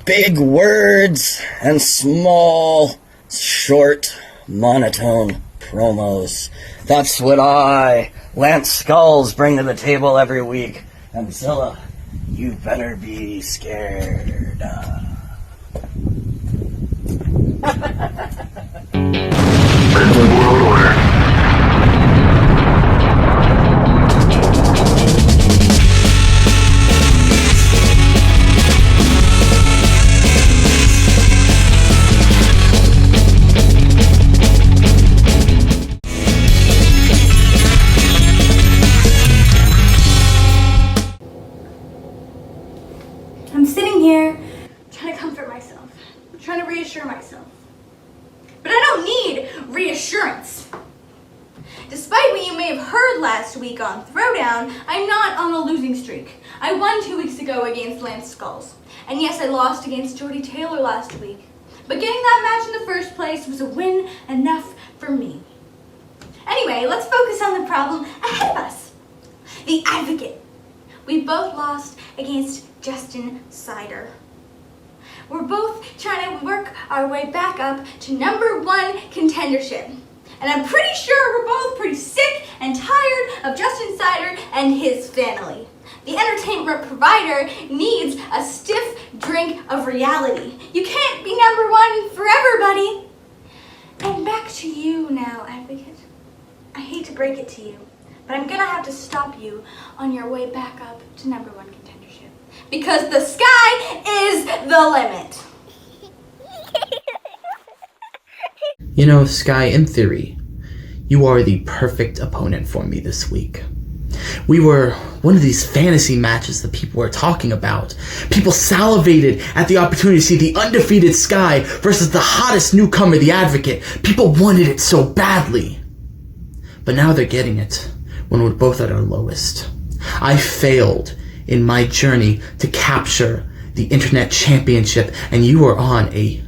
big words and small, short, monotone promos. That's what I, Lance Skullz, bring to the table every week. And Zilla, you better be scared. World order. I'm sitting here trying to comfort myself, trying to reassure myself. But I don't need reassurance. Despite what you may have heard last week on Throwdown, I'm not on a losing streak. I won 2 weeks ago against Lance Skullz. And yes, I lost against Jordie Taylor last week. But getting that match in the first place was a win enough for me. Anyway, let's focus on the problem ahead of us. The Advocate. We both lost against Cider. We're both trying to work our way back up to #1 contendership. And I'm pretty sure we're both pretty sick and tired of Cider and his family. The entertainment provider needs a stiff drink of reality. You can't be #1 forever, buddy. And back to you now, Advocate. I hate to break it to you, but I'm gonna have to stop you on your way back up to #1 contendership. Because the sky is the limit. You know, Skye, in theory, you are the perfect opponent for me this week. We were one of these fantasy matches that people were talking about. People salivated at the opportunity to see the undefeated Skye versus the hottest newcomer, the Advocate. People wanted it so badly. But now they're getting it when we're both at our lowest. I failed in my journey to capture the internet championship, and you are on a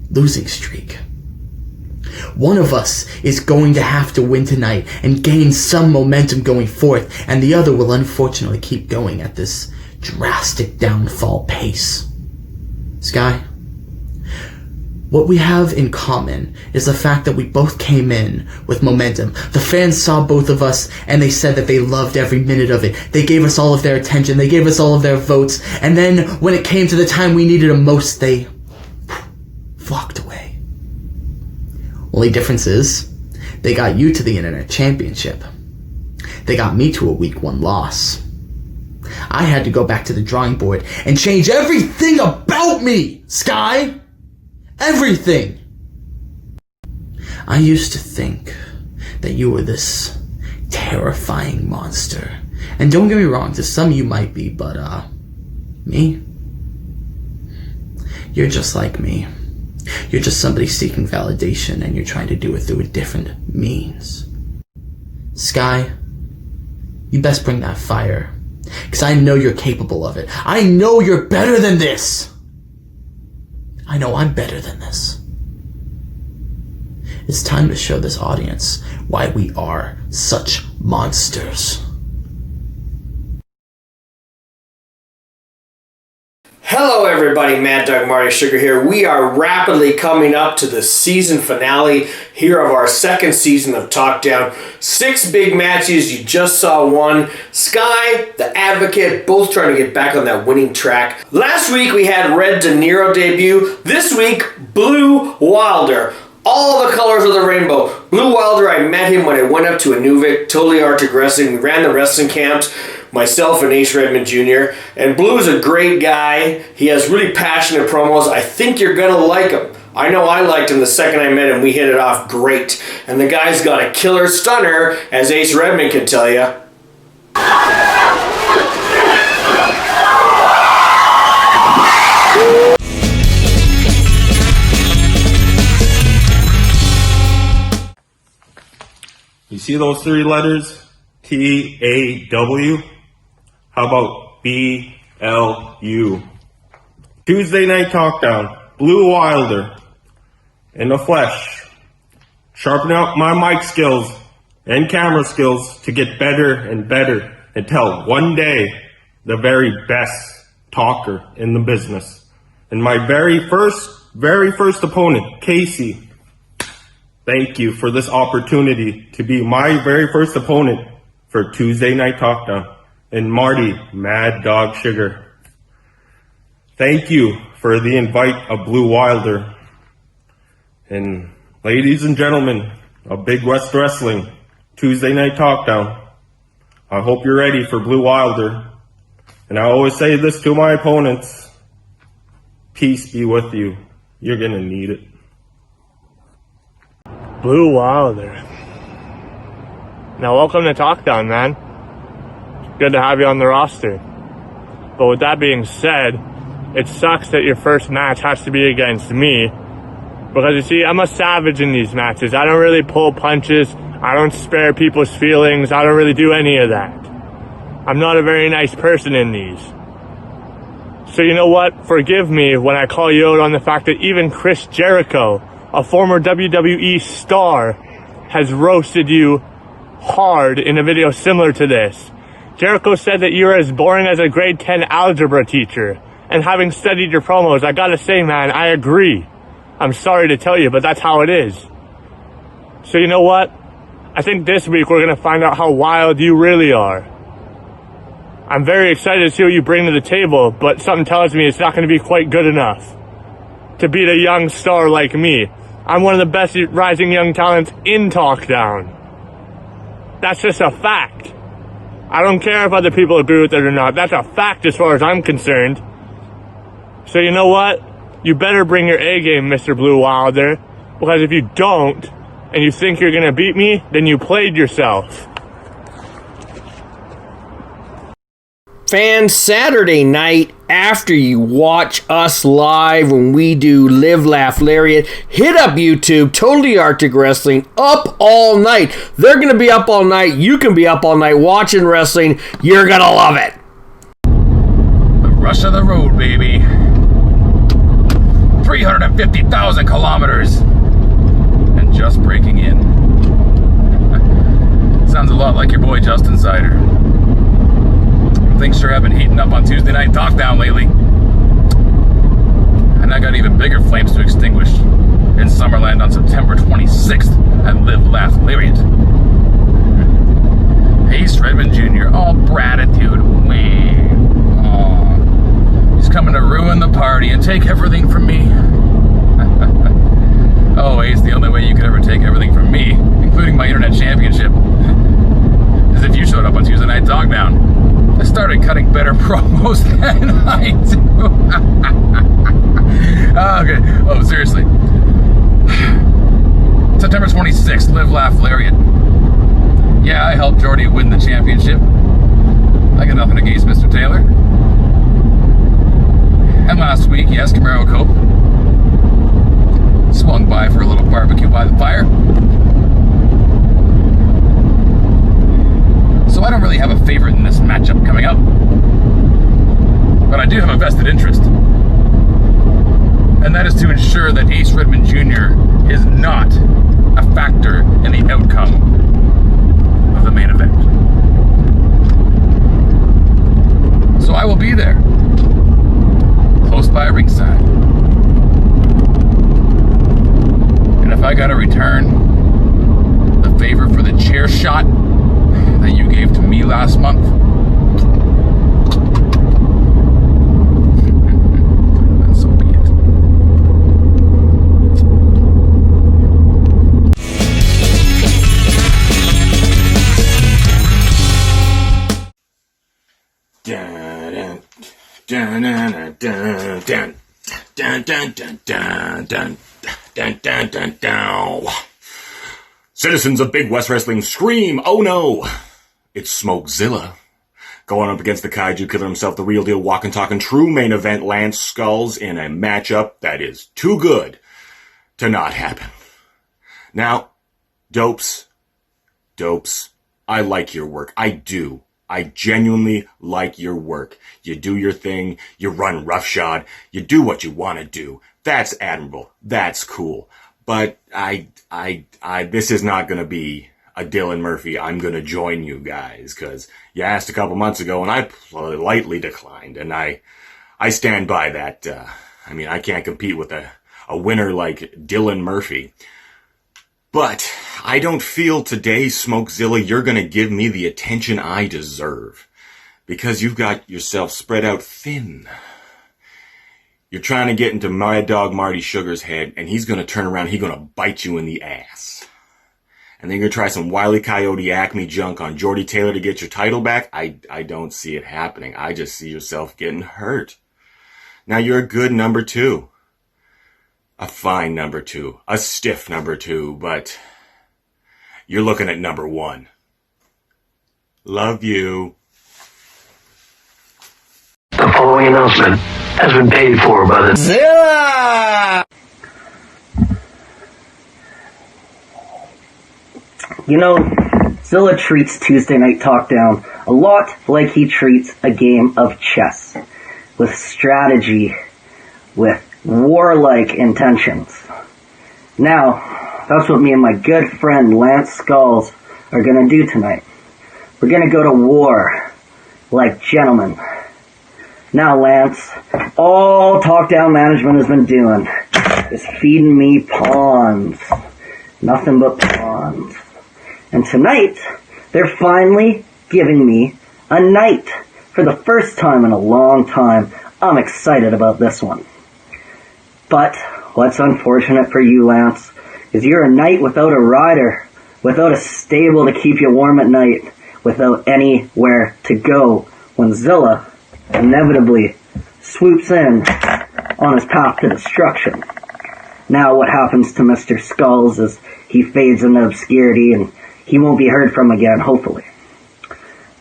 losing streak. One of us is going to have to win tonight and gain some momentum going forth, and the other will unfortunately keep going at this drastic downfall pace. Skye, what we have in common is the fact that we both came in with momentum. The fans saw both of us and they said that they loved every minute of it. They gave us all of their attention. They gave us all of their votes. And then when it came to the time we needed them most, they flocked away. Only difference is they got you to the internet championship. They got me to a week 1 loss. I had to go back to the drawing board and change everything about me, Skye. Everything! I used to think that you were this terrifying monster. And don't get me wrong, to some you might be, but, me? You're just like me. You're just somebody seeking validation, and you're trying to do it through a different means. Skye, you best bring that fire, because I know you're capable of it. I know you're better than this! I know I'm better than this. It's time to show this audience why we are such monsters. Hello everybody, Mad Dog Marty Sugar here. We are rapidly coming up to the season finale here of our second season of TalkDown. 6 big matches, you just saw one. Skye, the Advocate, both trying to get back on that winning track. Last week we had Red DeNero debut. This week, Blu Wilder. All the colors of the rainbow. Blu Wilder, I met him when I went up to Inuvik, totally Arctic Wrestling. We ran the wrestling camps, myself and Ace Redmond Jr. And Blu is a great guy. He has really passionate promos. I think you're going to like him. I know I liked him the second I met him. We hit it off great. And the guy's got a killer stunner, as Ace Redmond can tell you. You see those 3 letters? T-A-W? How about B-L-U? Tuesday Night TalkDown. Blu Wilder. In the flesh. Sharpening up my mic skills and camera skills to get better and better until one day the very best talker in the business. And my very first opponent, Casey. Thank you for this opportunity to be my very first opponent for Tuesday Night Talkdown. And Marty, Mad Dog Sugar. Thank you for the invite of Blu Wilder. And ladies and gentlemen of Big West Wrestling, Tuesday Night Talkdown. I hope you're ready for Blu Wilder. And I always say this to my opponents. Peace be with you. You're gonna need it. Blu Wilder. Now welcome to TalkDown, man. Good to have you on the roster. But with that being said, it sucks that your first match has to be against me. Because you see, I'm a savage in these matches. I don't really pull punches. I don't spare people's feelings. I don't really do any of that. I'm not a very nice person in these. So you know what? Forgive me when I call you out on the fact that even Chris Jericho, a former WWE star, has roasted you hard in a video similar to this. Jericho said that you're as boring as a grade 10 algebra teacher. And having studied your promos, I gotta say, man, I agree. I'm sorry to tell you, but that's how it is. So you know what? I think this week we're gonna find out how wild you really are. I'm very excited to see what you bring to the table, but something tells me it's not gonna be quite good enough to beat a young star like me. I'm one of the best rising young talents in TalkDown. That's just a fact. I don't care if other people agree with it or not. That's a fact as far as I'm concerned. So you know what? You better bring your A game, Mr. Blu Wilder. Because if you don't, and you think you're gonna beat me, then you played yourself. Fans, Saturday night, after you watch us live when we do Live, Laugh, Lariat, hit up YouTube, Totally Arctic Wrestling, up all night. They're going to be up all night. You can be up all night watching wrestling. You're going to love it. The rush of the road, baby. 350,000 kilometers. And just breaking in. Sounds a lot like your boy Justin Cider. Things sure have been heating up on Tuesday Night Talkdown lately. And I got even bigger flames to extinguish in Summerland on September 26th at Live, Laugh, Lariat. Ace Redmond Jr., all gratitude. Aww. He's coming to ruin the party and take everything from me. Oh, Ace, the only way you could ever take everything from me, including my internet championship, is if you showed up on Tuesday Night Talkdown. I started cutting better promos than I do. Okay. Oh, seriously. September 26th, Live, Laugh, Lariat. Yeah, I helped Jordie win the championship. I got nothing against Mr. Taylor. And last week, yes, Camaro Cope swung by for a little barbecue by the fire. So I don't really have a favorite in this matchup coming up. But I do have a vested interest. And that is to ensure that Ace Redmond Jr. is not a factor in the outcome of the main event. So I will be there, close by ringside. And if I gotta return the favor for the chair shot that you gave to me last month, then so be it. Dun dun dun dun dun dun dun dun dun dun dun dun dun dun. Citizens of Big West Wrestling scream, oh no! It's Smoke Zilla. Going up against the kaiju killer himself, the real deal, walking, talking, true main event, Lance Skullz, in a matchup that is too good to not happen. Now, dopes, I like your work. I do. I genuinely like your work. You do your thing, you run roughshod, you do what you want to do. That's admirable. That's cool. But this is not going to be a Dylan Murphy, I'm going to join you guys, because you asked a couple months ago and I politely declined, and I stand by that I mean, I can't compete with a winner like Dylan Murphy. But I don't feel today, Smokezilla, you're going to give me the attention I deserve. Because you've got yourself spread out thin. You're trying to get into Mad Dog Marty Sugar's head, and he's going to turn around, he's going to bite you in the ass. And then you're going to try some Wile E. Coyote Acme junk on Jordie Taylor to get your title back. I don't see it happening. I just see yourself getting hurt. Now you're a good number 2. A fine number 2. A stiff number 2, but you're looking at number 1. Love you. The following announcement has been paid for by the Zilla! You know, Zilla treats Tuesday Night Talkdown a lot like he treats a game of chess. With strategy, with warlike intentions. Now, that's what me and my good friend Lance Skullz are gonna do tonight. We're gonna go to war like gentlemen. Now, Lance, all Talkdown management has been doing is feeding me pawns. Nothing but pawns. And tonight, they're finally giving me a knight. For the first time in a long time, I'm excited about this one. But what's unfortunate for you, Lance, is you're a knight without a rider, without a stable to keep you warm at night, without anywhere to go when Zilla inevitably swoops in on his path to destruction. Now what happens to Mr. Skullz is he fades into obscurity and he won't be heard from again, hopefully.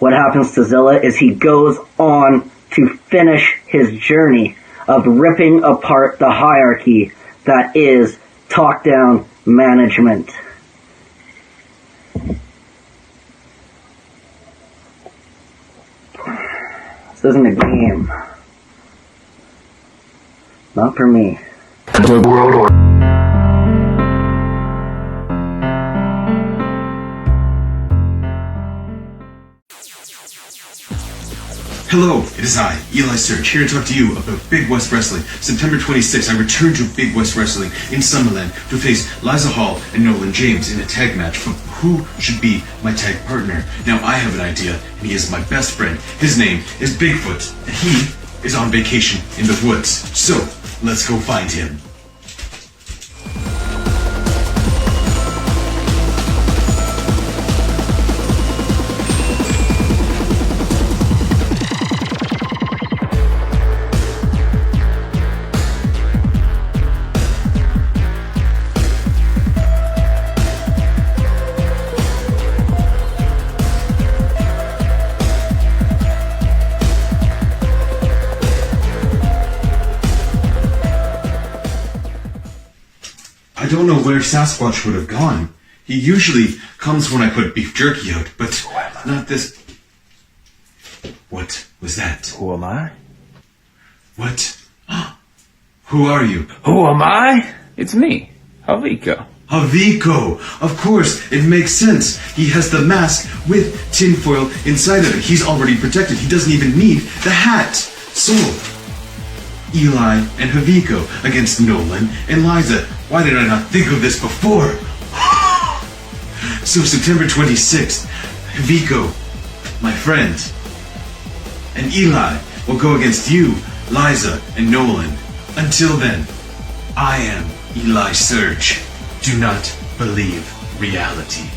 What happens to Zilla is he goes on to finish his journey of ripping apart the hierarchy that is Talkdown management. This isn't a game. Not for me. The World Order. Hello, it is I, Eli Surge, here to talk to you about Big West Wrestling. September 26th, I return to Big West Wrestling in Summerland to face Liza Hall and Nolan James in a tag match for who should be my tag partner. Now, I have an idea, and he is my best friend. His name is Bigfoot, and he is on vacation in the woods. So, let's go find him. I don't know where Sasquatch would have gone. He usually comes when I put beef jerky out, but not this. What was that? Who am I? What? Who are you? Who am I? It's me, Haviko. Haviko! Of course, it makes sense. He has the mask with tinfoil inside of it. He's already protected. He doesn't even need the hat. So, Eli and Haviko against Nolan and Liza. Why did I not think of this before? So September 26th, Haviko, my friend, and Eli will go against you, Liza, and Nolan. Until then, I am Eli Surge. Do not believe reality.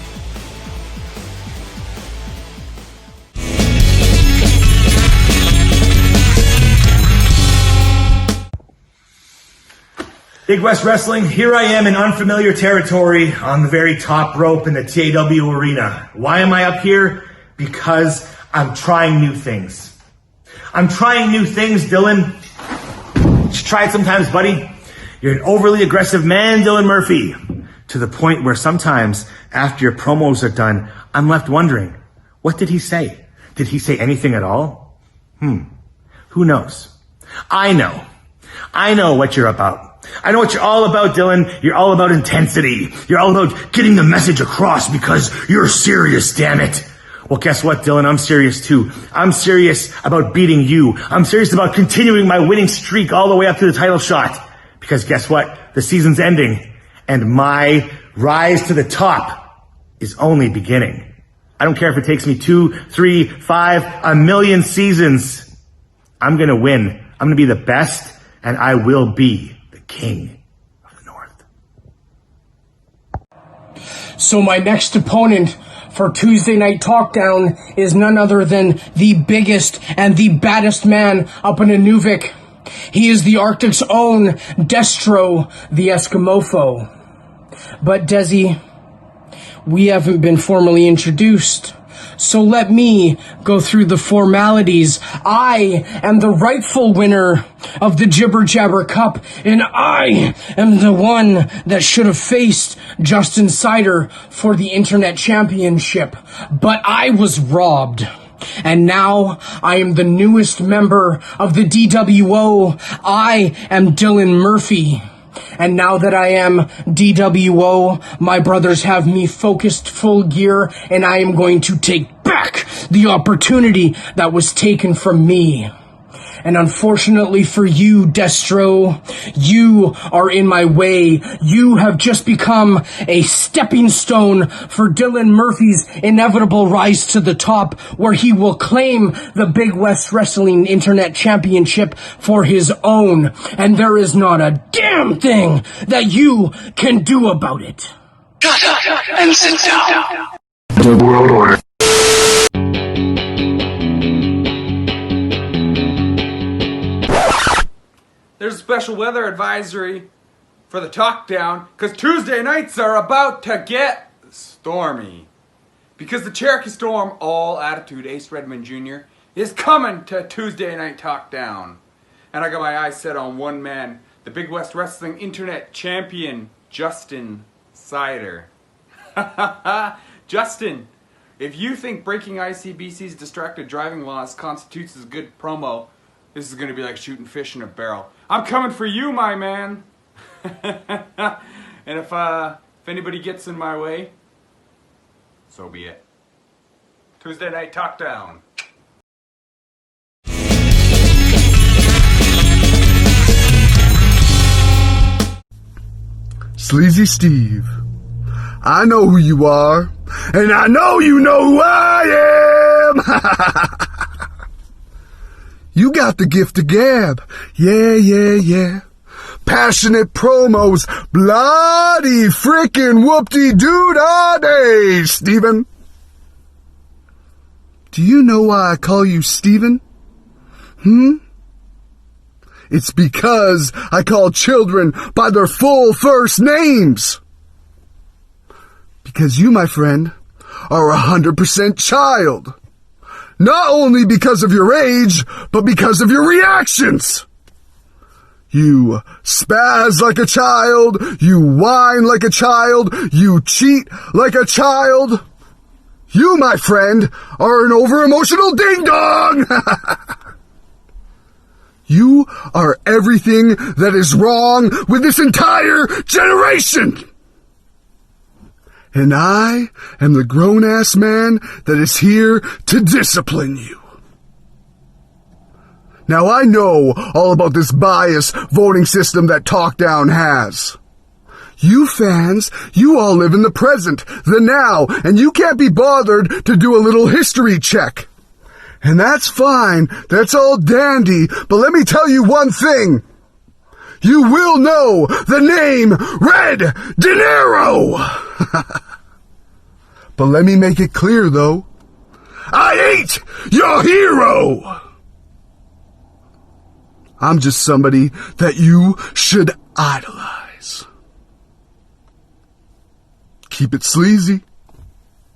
Big West Wrestling, here I am in unfamiliar territory on the very top rope in the TAW arena. Why am I up here? Because I'm trying new things. I'm trying new things, Dylan. You should try it sometimes, buddy. You're an overly aggressive man, Dylan Murphy. To the point where sometimes, after your promos are done, I'm left wondering, what did he say? Did he say anything at all? Who knows? I know. I know what you're about. I know what you're all about, Dylan. You're all about intensity. You're all about getting the message across because you're serious, damn it. Well, guess what, Dylan? I'm serious too. I'm serious about beating you. I'm serious about continuing my winning streak all the way up to the title shot. Because guess what? The season's ending. And my rise to the top is only beginning. I don't care if it takes me 2, 3, 5, a million seasons. I'm gonna win. I'm gonna be the best, and I will be the king of the North. So my next opponent for Tuesday Night Talkdown is none other than the biggest and the baddest man up in Inuvik. He is the Arctic's own Deztro The Eskimofo. But Desi, we haven't been formally introduced. So let me go through the formalities. I am the rightful winner of the Jibber Jabber Cup, and I am the one that should have faced Justin Cider for the Internet Championship. But I was robbed. And now I am the newest member of the DWO. I am Dylan Murphy. And now that I am DWO, my brothers have me focused full gear, and I am going to take back the opportunity that was taken from me. And unfortunately for you, Deztro, you are in my way. You have just become a stepping stone for Dylan Murphy's inevitable rise to the top, where he will claim the Big West Wrestling Internet Championship for his own. And there is not a damn thing that you can do about it. Shut up and sit down. The World Order. There's a special weather advisory for the Talkdown because Tuesday nights are about to get stormy. Because the Cherokee Storm All Attitude Ace Redmond Jr. is coming to Tuesday Night Talkdown. And I got my eyes set on one man, the Big West Wrestling Internet Champion, Justin Cider. Justin, if you think breaking ICBC's distracted driving laws constitutes as good promo, this is going to be like shooting fish in a barrel. I'm coming for you, my man. And if anybody gets in my way, so be it. Tuesday Night Talkdown. Sleazy Steve, I know who you are, and I know you know who I am. You got the gift of gab. Yeah. Passionate promos. Bloody frickin' whoop-de-doo-dah day, Steven. Do you know why I call you Steven? It's because I call children by their full first names. Because you, my friend, are 100% child. Not only because of your age, but because of your reactions. You spaz like a child, you whine like a child, you cheat like a child. You, my friend, are an over-emotional ding-dong! You are everything that is wrong with this entire generation! And I am the grown-ass man that is here to discipline you. Now I know all about this biased voting system that TalkDown has. You fans, you all live in the present, the now, and you can't be bothered to do a little history check. And that's fine, that's all dandy, but let me tell you one thing. You will know the name Red DeNero! But let me make it clear, though. I ain't your hero! I'm just somebody that you should idolize. Keep it sleazy.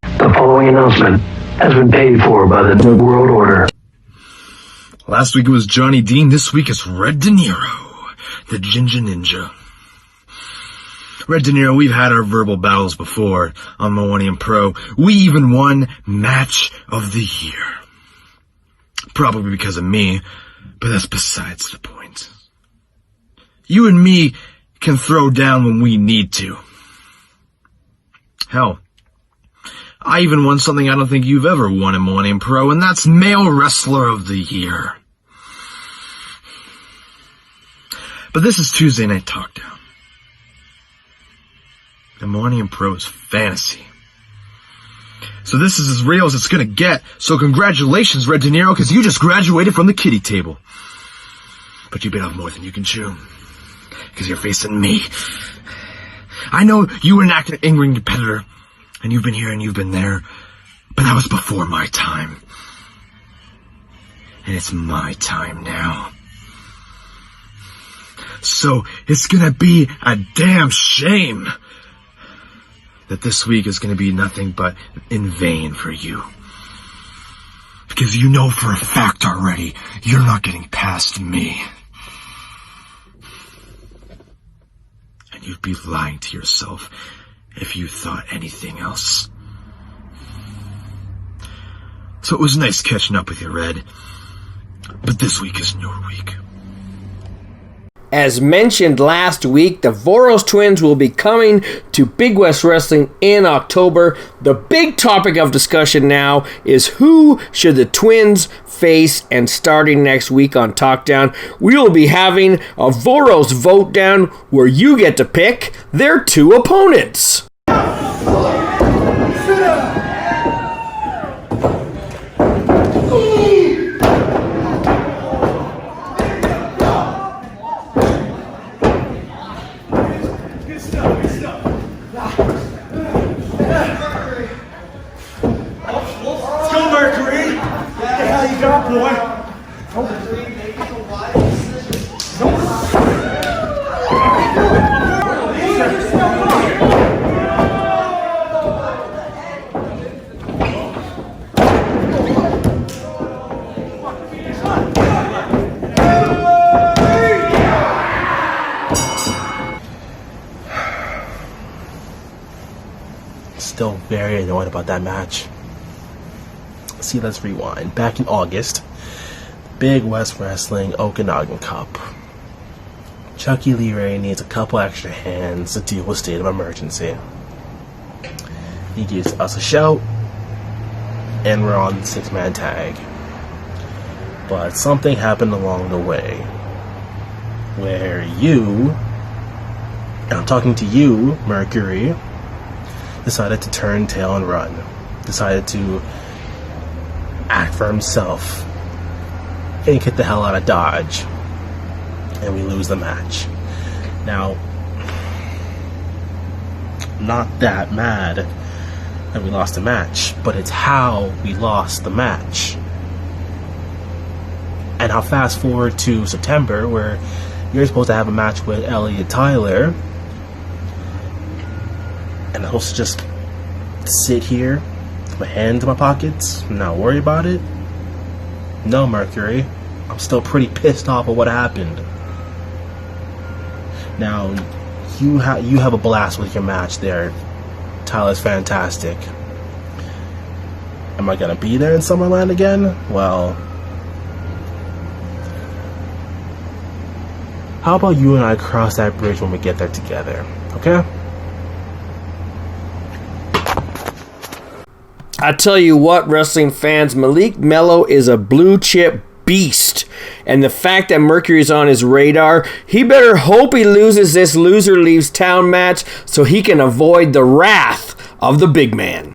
The following announcement has been paid for by the World Order. Last week it was Johnny Dean. This week it's Red DeNero, the Ginger Ninja. Red DeNero, we've had our verbal battles before on Millennium Pro. We even won Match of the Year. Probably because of me, but that's besides the point. You and me can throw down when we need to. Hell, I even won something I don't think you've ever won in Millennium Pro, and that's Male Wrestler of the Year. But this is Tuesday Night Talkdown. The Millennium Pro is fantasy. So this is as real as it's gonna get. So congratulations, Red DeNero, because you just graduated from the kiddie table. But you bit off more than you can chew. Because you're facing me. I know you were an active in-ring competitor, and you've been here and you've been there, but that was before my time. And it's my time now. So it's gonna be a damn shame that this week is gonna be nothing but in vain for you. Because you know for a fact already, you're not getting past me. And you'd be lying to yourself if you thought anything else. So it was nice catching up with you, Red. But this week is your week. As mentioned last week, the Voros twins will be coming to Big West Wrestling in October. The big topic of discussion now is who should the twins face, and starting next week on TalkDown, we will be having a Voros vote down where you get to pick their two opponents. Still very annoyed about that match. See, let's rewind. Back in August, Big West Wrestling Okanagan Cup. Chucky Lee Ray needs a couple extra hands to deal with state of emergency. He gives us a shout, and we're on the 6-man tag. But something happened along the way, where you, and I'm talking to you, Mercury, decided to turn tail and run. Decided to act for himself and get the hell out of Dodge. And we lose the match. Now, not that mad that we lost the match, but it's how we lost the match. And I'll fast forward to September, where you're supposed to have a match with Jordie Taylor, and I'm supposed to just sit here with my hands in my pockets and not worry about it? No, Mercury. I'm still pretty pissed off at what happened. Now, you have a blast with your match there. Tyler's fantastic. Am I gonna be there in Summerland again? Well, how about you and I cross that bridge when we get there together, okay? I tell you what, wrestling fans, Malik Mello is a blue chip beast. And the fact that Mercury's on his radar, he better hope he loses this loser leaves town match so he can avoid the wrath of the big man.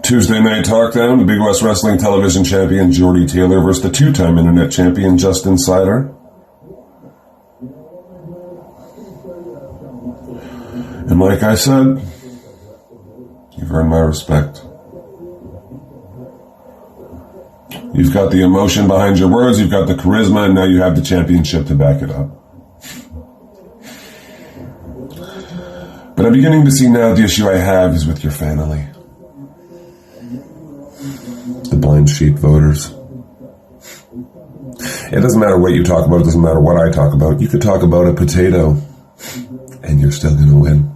Tuesday Night Talkdown, the Big West Wrestling Television Champion Jordie Taylor versus the two-time Internet Champion Justin Cider. And like I said, you've earned my respect. You've got the emotion behind your words, you've got the charisma, and now you have the championship to back it up. But I'm beginning to see now the issue I have is with your family. The blind sheep voters. It doesn't matter what you talk about, it doesn't matter what I talk about. You could talk about a potato, and you're still gonna win.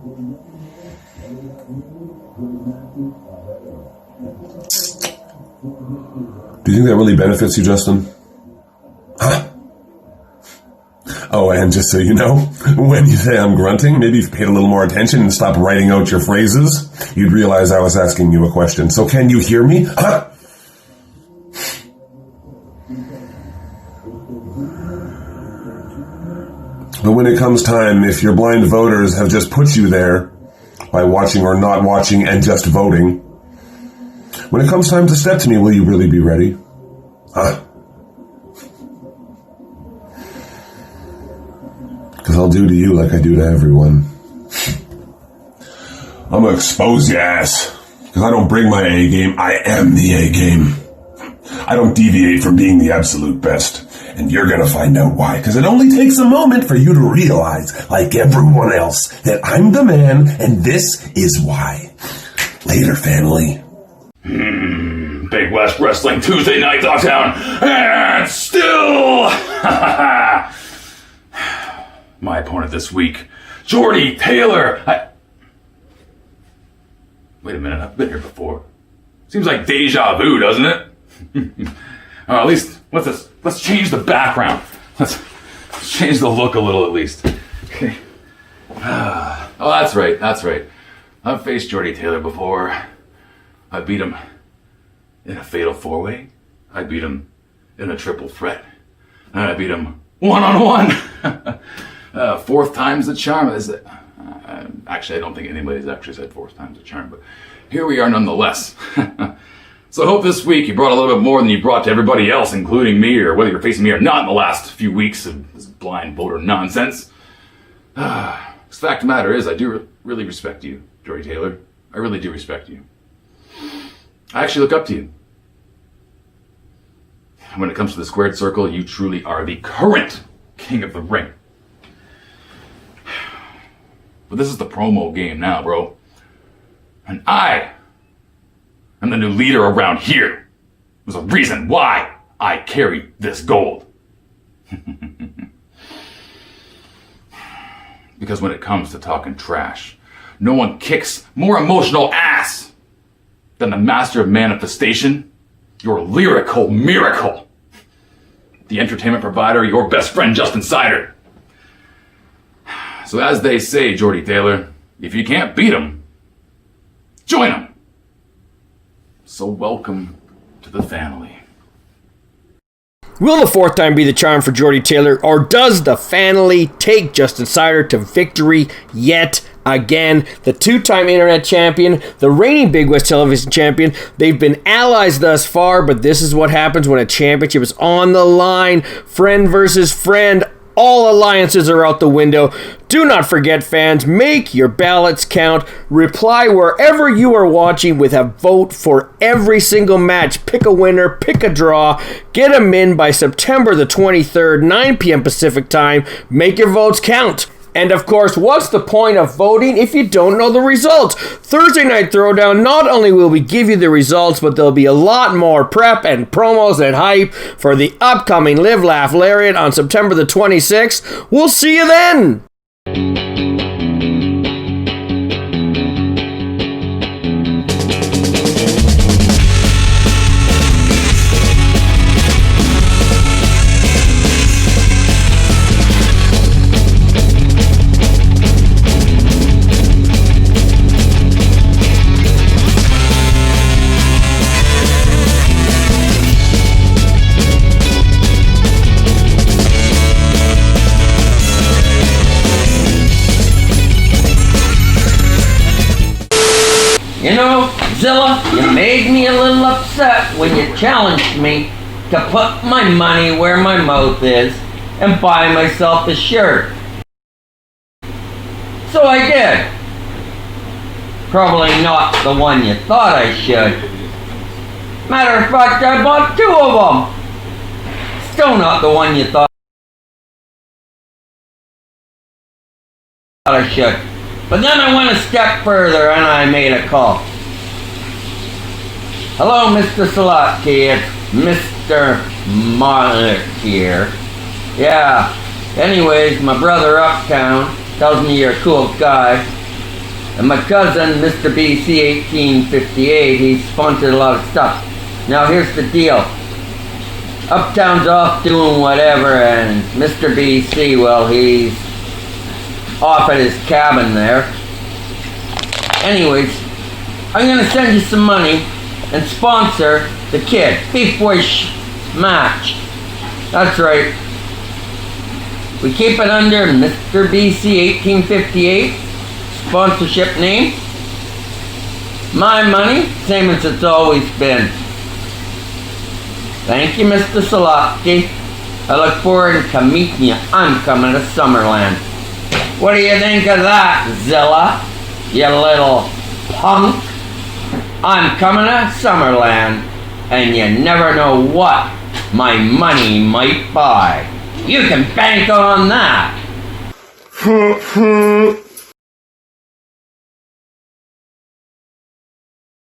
Do you think that really benefits you, Justin? Huh? Oh, and just so you know, when you say I'm grunting, maybe if you paid a little more attention and stopped writing out your phrases, you'd realize I was asking you a question. So can you hear me? Huh? But when it comes time, if your blind voters have just put you there by watching or not watching and just voting, when it comes time to step to me, will you really be ready? Huh? Because I'll do to you like I do to everyone. I'm gonna expose your ass. Because I don't bring my A game, I am the A game. I don't deviate from being the absolute best. And you're gonna find out why. Because it only takes a moment for you to realize, like everyone else, that I'm the man and this is why. Later, family. Big West Wrestling Tuesday night, TalkDown, and still my opponent this week, Jordie Taylor. Wait a minute, I've been here before. Seems like deja vu, doesn't it? At least let's change the background. Let's change the look a little at least. Okay. Oh, that's right. I've faced Jordie Taylor before. I beat him in a fatal four-way. I beat him in a triple threat. And I beat him one-on-one. Fourth time's the charm. Actually, I don't think anybody's actually said fourth time's the charm, but here we are nonetheless. So I hope this week you brought a little bit more than you brought to everybody else, including me, or whether you're facing me or not in the last few weeks of this blind voter nonsense. The fact of the matter is, I do really respect you, Jordie Taylor. I really do respect you. I actually look up to you. When it comes to the squared circle, you truly are the current king of the ring. But this is the promo game now, bro. And I am the new leader around here. There's a reason why I carry this gold. Because when it comes to talking trash, no one kicks more emotional ass than the master of manifestation, your lyrical miracle. The entertainment provider, your best friend, Justin Cider. So as they say, Jordie Taylor, if you can't beat him, join him. So welcome to the family. Will the fourth time be the charm for Jordie Taylor, or does the family take Justin Cider to victory yet again? The two-time internet champion, the reigning Big West television champion, they've been allies thus far, but this is what happens when a championship is on the line. Friend versus friend. All alliances are out the window. Do not forget, fans, make your ballots count. Reply wherever you are watching with a vote for every single match. Pick a winner, pick a draw. Get them in by September the 23rd, 9 p.m. Pacific time. Make your votes count. And of course, what's the point of voting if you don't know the results? Thursday Night Throwdown, not only will we give you the results, but there'll be a lot more prep and promos and hype for the upcoming Live Laugh Lariat on September the 26th. We'll see you then! You know, Zilla, you made me a little upset when you challenged me to put my money where my mouth is and buy myself a shirt. So I did. Probably not the one you thought I should. Matter of fact, I bought 2 of them. Still not the one you thought I should. But then I went a step further and I made a call. Hello, Mr. Salotki, it's Mr. Marlick here. Yeah, anyways, my brother Uptown tells me you're a cool guy. And my cousin, Mr. BC1858, he sponsored a lot of stuff. Now here's the deal. Uptown's off doing whatever, and Mr. BC, well, he's off at his cabin there. Anyways, I'm gonna send you some money and sponsor the kid. Beef Boys match. That's right. We keep it under Mr. BC 1858. Sponsorship name. My money, same as it's always been. Thank you, Mr. Solofsky. I look forward to meeting you. I'm coming to Summerland. What do you think of that, Zilla? You little punk. I'm coming to Summerland, and you never know what my money might buy. You can bank on that.